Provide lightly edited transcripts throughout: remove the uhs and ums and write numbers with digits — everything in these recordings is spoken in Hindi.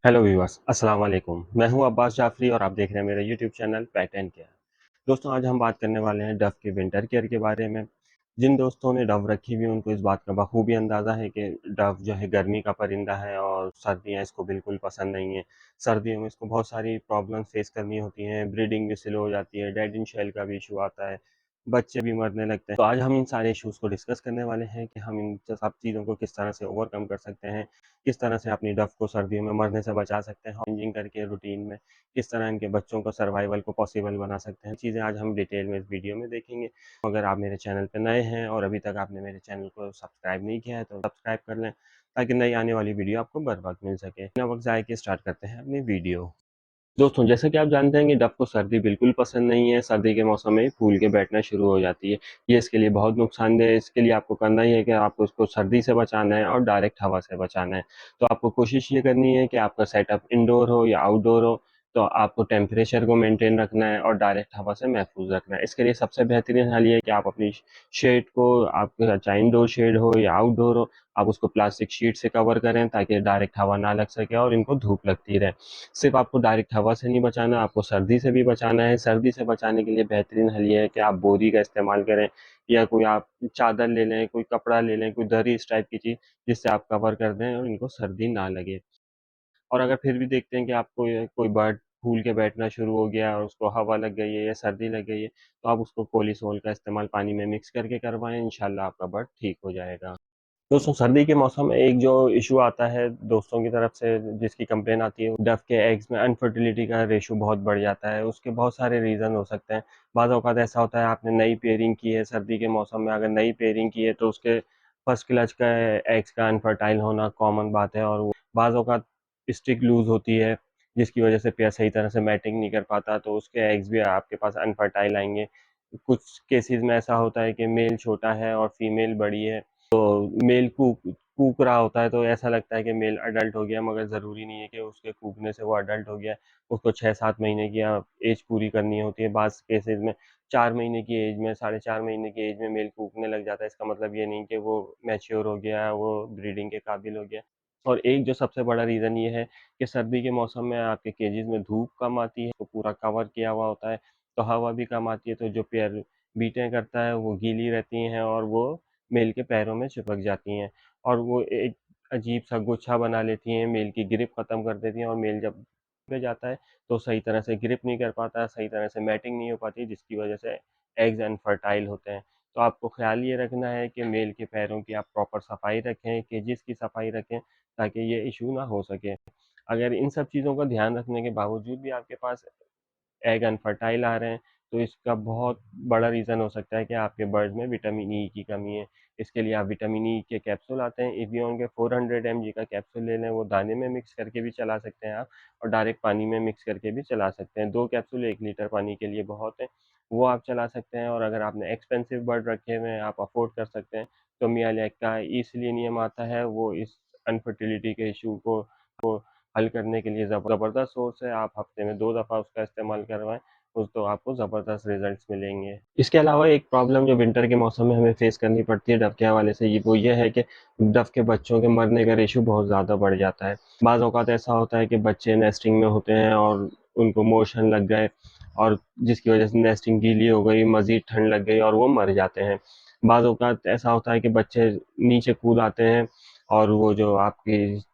हेलो व्यूअर्स, अस्सलाम वालेकुम। मैं हूं अब्बास जाफरी और आप देख रहे हैं मेरा YouTube channel pet and care. दोस्तों, आज हम बात करने वाले हैं डव के विंटर केयर के बारे में। जिन दोस्तों ने डव रखी हुई है उनको इस बात का बखूबी अंदाज़ा है कि डव जो है गर्मी का परिंदा है और सर्दियाँ इसको बिल्कुल पसंद नहीं है। सर्दियों में इसको बहुत सारी प्रॉब्लम फेस करनी होती हैं, ब्रीडिंग भी स्लो हो जाती है, डेड इन शेल का भी इशू आता है, बच्चे भी मरने लगते हैं। तो आज हम इन सारे इश्यूज़ को डिस्कस करने वाले हैं कि हम इन सब चीज़ों को किस तरह से ओवरकम कर सकते हैं, किस तरह से अपनी डव को सर्दियों में मरने से बचा सकते हैं, चेंजिंग करके रूटीन में किस तरह इनके बच्चों को सर्वाइवल को पॉसिबल बना सकते हैं। चीज़ें आज हम डिटेल में इस वीडियो में देखेंगे। अगर आप मेरे चैनल पे नए हैं और अभी तक आपने मेरे चैनल को सब्सक्राइब नहीं किया है तो सब्सक्राइब कर लें, ताकि नई आने वाली वीडियो आपको बर वक्त मिल सके। बिना वक्त ज़ाया किए स्टार्ट करते हैं अपनी वीडियो। दोस्तों, जैसा कि आप जानते हैं कि डव को सर्दी बिल्कुल पसंद नहीं है। सर्दी के मौसम में फूल के बैठना शुरू हो जाती है। ये इसके लिए बहुत नुकसानदेह है। इसके लिए आपको करना ही है कि आपको इसको सर्दी से बचाना है और डायरेक्ट हवा से बचाना है। तो आपको कोशिश ये करनी है कि आपका सेटअप इंडोर हो या आउटडोर हो, तो आपको टेम्परेचर को मेंटेन रखना है और डायरेक्ट हवा से महफूज रखना है। इसके लिए सबसे बेहतरीन हल ये है कि आप अपनी शेड को, आपका चाहे इंडोर शेड हो या आउटडोर हो, आप उसको प्लास्टिक शीट से कवर करें ताकि डायरेक्ट हवा ना लग सके और इनको धूप लगती रहे। सिर्फ आपको डायरेक्ट हवा से नहीं बचाना, आपको सर्दी से भी बचाना है। सर्दी से बचाने के लिए बेहतरीन हल ये है कि आप बोरी का इस्तेमाल करें, या कोई आप चादर ले लें, कोई कपड़ा ले लें, कोई दरी इस टाइप की चीज़ जिससे आप कवर कर दें और इनको सर्दी ना लगे। और अगर फिर भी देखते हैं कि आपको ये कोई बर्ड फूल के बैठना शुरू हो गया और उसको हवा लग गई है या सर्दी लग गई है, तो आप उसको कोलिसोल का इस्तेमाल पानी में मिक्स करके करवाएँ, इंशाल्लाह आपका बर्ड ठीक हो जाएगा। दोस्तों, सर्दी के मौसम में एक जो इशू आता है दोस्तों की तरफ से, जिसकी कंप्लेन आती है, डव के एग्स में अनफर्टिलिटी का रेशो बहुत बढ़ जाता है। उसके बहुत सारे रीज़न हो सकते हैं। बाज़ औक़ात ऐसा होता है आपने नई पेयरिंग की है, सर्दी के मौसम में अगर नई पेयरिंग की है तो उसके फर्स्ट क्लच का एग्स का अनफर्टाइल होना कॉमन बात है, और वो बाज़ औक़ात स्टिक लूज़ होती है, जिसकी वज़ह से पेयर सही तरह से मैटिंग नहीं कर पाता, तो उसके एग्स भी आपके पास अनफर्टाइल आएँगे। कुछ केसेज़ में ऐसा होता है कि मेल छोटा है और फीमेल बड़ी है, मेल कूक रहा होता है तो ऐसा लगता है कि मेल अडल्ट हो गया, मगर ज़रूरी नहीं है कि उसके कूकने से वो अडल्ट हो गया है। उसको 6-7 महीने की एज पूरी करनी होती है। बाज़ केसेज़ में 4 महीने की एज में, साढ़े 4 महीने की एज में मेल कूकने लग जाता है। इसका मतलब ये नहीं कि वो मैच्योर हो गया है, वो ब्रीडिंग के काबिल हो गया है। और एक जो सबसे बड़ा रीज़न ये है कि सर्दी के मौसम में आपके केजेज़ में धूप कम आती है, तो पूरा कवर किया हुआ होता है, तो हवा भी कम आती है, तो जो पेयर बीटें करता है वो गीली रहती हैं और वो मेल के पैरों में चिपक जाती हैं, और वो एक अजीब-सा गुच्छा बना लेती हैं, मेल की ग्रिप ख़त्म कर देती हैं, और मेल जब पे जाता है तो सही तरह से ग्रिप नहीं कर पाता, सही तरह से मैटिंग नहीं हो पाती, जिसकी वज़ह से एग्स अनफर्टाइल होते हैं। तो आपको ख़्याल ये रखना है कि मेल के पैरों की आप प्रॉपर सफाई रखें, केजेस की सफाई रखें, ताकि ये इश्यू ना हो सके। अगर इन सब चीज़ों का ध्यान रखने के बावजूद भी आपके पास एग अनफर्टाइल आ रहे हैं, तो इसका बहुत बड़ा रीज़न हो सकता है कि आपके बर्ड में विटामिन ई की कमी है। इसके लिए आप विटामिन ई के कैप्सूल आते हैं, एवियन के 400 एमजी का कैप्सूल ले लें, वो दाने में मिक्स करके भी चला सकते हैं आप, और डायरेक्ट पानी में मिक्स करके भी चला सकते हैं। 2 कैप्सूल 1 लीटर पानी के लिए बहुत है, वो आप चला सकते हैं। और अगर आपने एक्सपेंसिव बर्ड रखे हुए हैं, आप अफ़ोर्ड कर सकते हैं, तो मियालैक का ई-सेलेनियम आता है, वो इस अनफर्टिलिटी के इश्यू को हल करने के लिए ज़बरदस्त सोर्स है। आप हफ्ते में 2 दफ़ा उसका इस्तेमाल करवाएँ, तो आपको ज़बरदस्त रिज़ल्ट्स मिलेंगे। इसके अलावा एक प्रॉब्लम जो विंटर के मौसम में हमें फेस करनी पड़ती है डव के हवाले से, वो ये है कि डव के बच्चों के मरने का रेशियो बहुत ज़्यादा बढ़ जाता है। बाज़ औक़ात ऐसा होता है कि बच्चे नेस्टिंग में होते हैं और उनको मोशन लग गए, और जिसकी वज़ह से नेस्टिंग गीली हो गई, मज़ीद ठंड लग गई और वो मर जाते हैं। बाज़ औक़ात ऐसा होता है कि बच्चे नीचे कूद आते हैं, और वो जो आपकी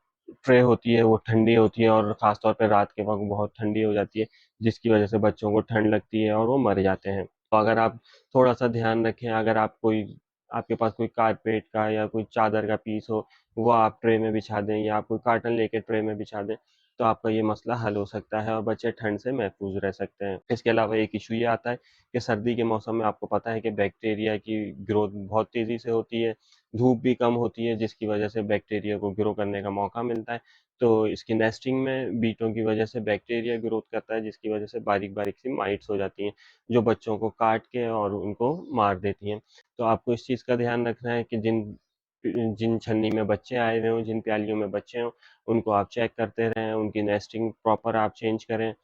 ट्रे होती है वो ठंडी होती है, और ख़ास तौर पे रात के वक़्त बहुत ठंडी हो जाती है, जिसकी वज़ह से बच्चों को ठंड लगती है और वो मर जाते हैं। तो अगर आप थोड़ा-सा ध्यान रखें, अगर आपके पास कोई कारपेट का या कोई चादर का पीस हो, वो आप ट्रे में बिछा दें, या आप कोई कार्टन लेके ट्रे में बिछा दें, तो आपका ये मसला हल हो सकता है और बच्चे ठंड से महफूज़ रह सकते हैं। इसके अलावा एक इश्यू ये आता है कि सर्दी के मौसम में आपको पता है कि बैक्टीरिया की ग्रोथ बहुत तेज़ी से होती है, धूप भी कम होती है, जिसकी वजह से बैक्टीरिया को ग्रो करने का मौका मिलता है। तो इसकी नेस्टिंग में बीटों की वजह से बैक्टीरिया ग्रोथ करता है, जिसकी वजह से बारीक-बारीक सी माइट्स हो जाती हैं, जो बच्चों को काट के और उनको मार देती हैं। तो आपको इस चीज़ का ध्यान रखना है कि जिन जिन छन्नी में बच्चे आए हुए हों, जिन प्यालियों में बच्चे हों, उनको आप चेक करते रहें, उनकी नेस्टिंग प्रॉपर आप चेंज करें।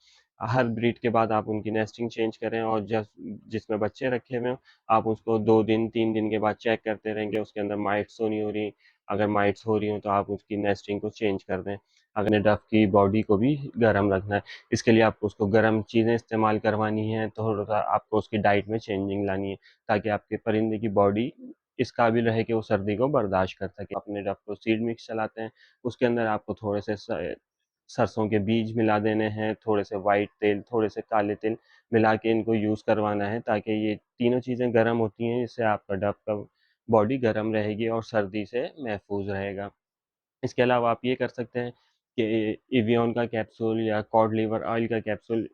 हर ब्रीड के बाद आप उनकी नेस्टिंग चेंज करें, और जिसमें बच्चे रखे हुए हों, आप उसको 2 दिन, 3 दिन के बाद चेक करते रहें कि उसके अंदर माइट्स तो नहीं हो रही। अगर माइट्स हो रही हों, तो आप उसकी नेस्टिंग को चेंज कर दें। अपने डफ की बॉडी को भी गर्म रखना है। इसके लिए आपको उसको गर्म चीज़ें इस्तेमाल करवानी है, थोड़ा-सा आपको उसकी डाइट में चेंजिंग लानी है, ताकि आपके परिंदे की बॉडी इस काबिल रहे कि वो सर्दी को बर्दाश्त कर सके। अपने डफ को सीड मिक्स चलाते हैं, उसके अंदर आपको थोड़े से सरसों के बीज मिला देने हैं, थोड़े से व्हाइट तेल, थोड़े से काले तिल मिला के इनको यूज़ करवाना है, ताकि ये तीनों चीज़ें गर्म होती हैं, इससे आपका डफ का बॉडी गर्म रहेगी और सर्दी से महफूज रहेगा। इसके अलावा आप ये कर सकते हैं कि एवियन का कैप्सूल या कॉड लिवर ऑयल का कैप्सूल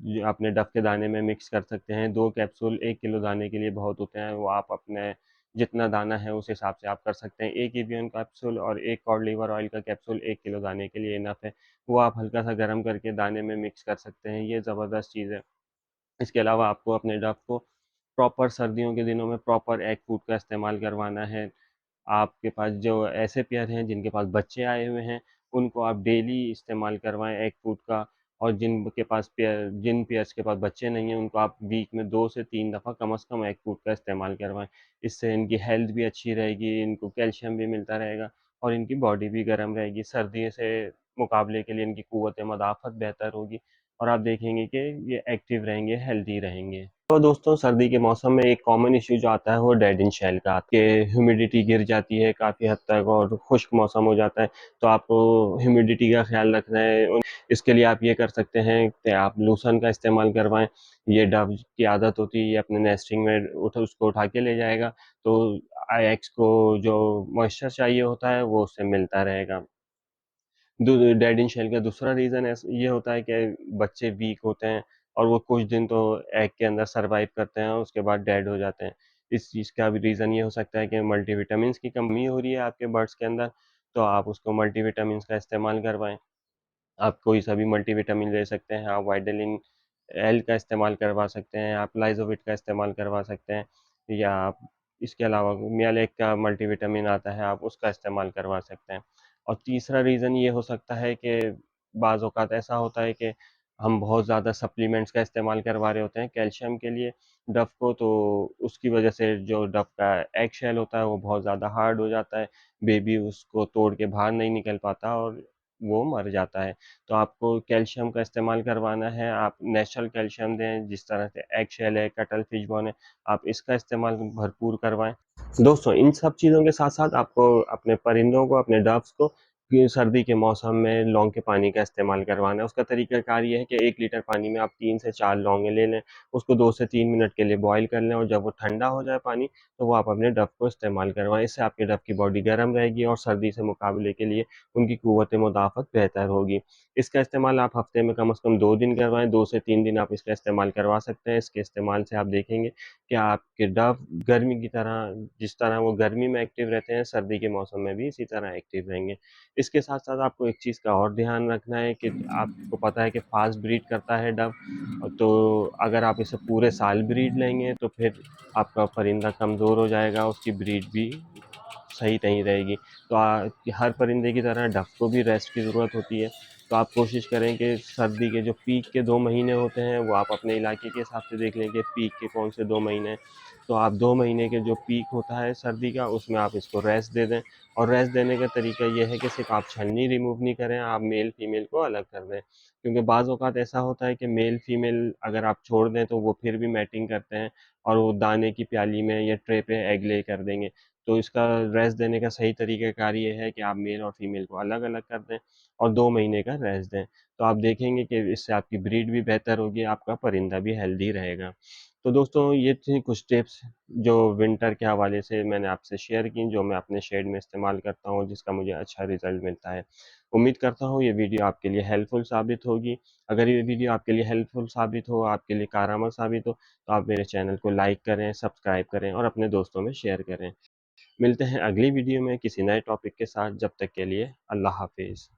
जो अपने डफ के दाने में मिक्स कर सकते हैं। 2 कैप्सूल 1 किलो दाने के लिए बहुत होते हैं, वो आप अपने जितना दाना है उस हिसाब से आप कर सकते हैं। 1 एवियन कैप्सूल और 1 कॉड लिवर ऑयल का कैप्सूल 1 किलो दाने के लिए इनफ है। वो आप हल्का-सा गरम करके दाने में मिक्स कर सकते हैं, ये ज़बरदस्त चीज़ है। इसके अलावा आपको अपने डफ को प्रॉपर सर्दियों के दिनों में प्रॉपर एग फूड का इस्तेमाल करवाना है। आपके पास जो ऐसे पेयर हैं जिनके पास बच्चे आए हुए हैं, उनको आप डेली इस्तेमाल करवाएँ एग फूड का, और जिन पेयर्स के पास बच्चे नहीं हैं, उनको आप वीक में 2 से 3 दफ़ा कम से कम एग फूड का इस्तेमाल करवाएँ। इससे इनकी हेल्थ भी अच्छी रहेगी, इनको कैल्शियम भी मिलता रहेगा और इनकी बॉडी भी गर्म रहेगी। सर्दी से मुकाबले के लिए इनकी क़ुव्वत मदाफ़त बेहतर होगी और आप देखेंगे कि ये एक्टिव रहेंगे, हेल्दी रहेंगे। तो दोस्तों, सर्दी के मौसम में एक कॉमन इश्यू जो आता है वो डेड इन शेल का आता है कि ह्यूमिडिटी गिर जाती है काफ़ी हद तक और खुश्क मौसम हो जाता है, तो आपको ह्यूमिडिटी का ख्याल रखना है। इसके लिए आप ये कर सकते हैं कि आप लूसन का इस्तेमाल करवाएं। ये डव की आदत होती है, ये अपने नेस्टिंग में उसको उठा के ले जाएगा, तो एग्स को जो मॉइस्चर चाहिए होता है वो उससे मिलता रहेगा। डेड इन शेल का दूसरा रीज़न ये होता है कि बच्चे वीक होते हैं और वो कुछ दिन तो एग के अंदर सरवाइव करते हैं और उसके बाद डेड हो जाते हैं। इस चीज़ का भी रीज़न ये हो सकता है कि मल्टीविटामिन्स की कमी हो रही है आपके बर्ड्स के अंदर, तो आप उसको मल्टीविटामिन्स का इस्तेमाल करवाएँ। आप कोई सा भी मल्टीविटामिन ले सकते हैं, आप वाइटामिन एल का इस्तेमाल करवा सकते हैं, आप लाइज़ोविट का इस्तेमाल करवा सकते हैं, या आप इसके अलावा मियालेक का मल्टीविटामिन आता है, आप उसका इस्तेमाल करवा सकते हैं। और तीसरा रीज़न ये हो सकता है कि बाज़ औक़ात ऐसा होता है कि हम बहुत ज़्यादा सप्लीमेंट्स का इस्तेमाल करवा रहे होते हैं कैल्शियम के लिए डव को, तो उसकी वजह से जो डव का एग शेल होता है वो बहुत ज़्यादा हार्ड हो जाता है, बेबी उसको तोड़ के बाहर नहीं निकल पाता और वो मर जाता है। तो आपको कैल्शियम का इस्तेमाल करवाना है, आप नेचुरल कैल्शियम दें, जिस तरह से एग शेल है, कटल फिश बोन है, आप इसका इस्तेमाल भरपूर करवाएँ। दोस्तों, इन सब चीज़ों के साथ-साथ आपको अपने परिंदों को, अपने डव्स को ये सर्दी के मौसम में लौंग के पानी का इस्तेमाल करवाना है। उसका तरीक़ाकार ये है कि 1 लीटर पानी में आप 3 से 4 लौंगे ले लें, उसको 2 से 3 मिनट के लिए बॉयल कर लें और जब वो ठंडा हो जाए पानी, तो वो आप अपने डव को इस्तेमाल करवाएँ। इससे आपके डव की बॉडी गर्म रहेगी और सर्दी से मुकाबले के लिए उनकी क़ुव्वत मुदाफ़त बेहतर होगी। इसका इस्तेमाल आप हफ़्ते में कम से कम 2 दिन करवाएँ, 2 से 3 दिन आप इसका इस्तेमाल करवा सकते हैं। इसके इस्तेमाल से आप देखेंगे कि आपके डव गर्मी की तरह, जिस तरह वो गर्मी में एक्टिव रहते हैं, सर्दी के मौसम में भी इसी तरह एक्टिव रहेंगे। इसके साथ-साथ आपको एक चीज़ का और ध्यान रखना है कि आपको पता है कि फ़ास्ट ब्रीड करता है डव, तो अगर आप इसे पूरे साल ब्रीड लेंगे तो फिर आपका परिंदा कमज़ोर हो जाएगा, उसकी ब्रीड भी सही नहीं रहेगी। तो हर परिंदे की तरह डव को भी रेस्ट की ज़रूरत होती है, तो आप कोशिश करें कि सर्दी के जो पीक के 2 महीने होते हैं, वो आप अपने इलाके के हिसाब से देख लें कि पीक के कौन से 2 महीने हैं। तो आप 2 महीने के जो पीक होता है सर्दी का, उसमें आप इसको रेस्ट दे दें, और रेस्ट देने का तरीका ये है कि सिर्फ़ आप छलनी रिमूव नहीं करें, आप मेल-फीमेल को अलग कर दें। क्योंकि बाज़ औक़ात ऐसा होता है कि मेल-फीमेल अगर आप छोड़ दें, तो वो फिर भी मैटिंग करते हैं और वो दाने की प्याली में या ट्रे पे एग ले कर देंगे। तो इसका रेस्ट देने का सही तरीक़ाकार ये है कि आप मेल और फीमेल को अलग-अलग कर दें और 2 महीने का रेस्ट दें। तो आप देखेंगे कि इससे आपकी ब्रीड भी बेहतर होगी, आपका परिंदा भी हेल्दी रहेगा। तो दोस्तों, ये थी कुछ टिप्स जो विंटर के हवाले से मैंने आपसे शेयर की, जो मैं अपने शेड में इस्तेमाल करता हूँ, जिसका मुझे अच्छा रिज़ल्ट मिलता है। उम्मीद करता हूँ ये वीडियो आपके लिए हेल्पफुल साबित होगी। अगर ये वीडियो आपके लिए हेल्पफुल साबित हो, आपके लिए कारआमद साबित हो, तो आप मेरे चैनल को लाइक करें, सब्सक्राइब करें और अपने दोस्तों में शेयर करें। मिलते हैं अगली वीडियो में किसी नए टॉपिक के साथ, जब तक के लिए अल्लाह हाफ़िज़।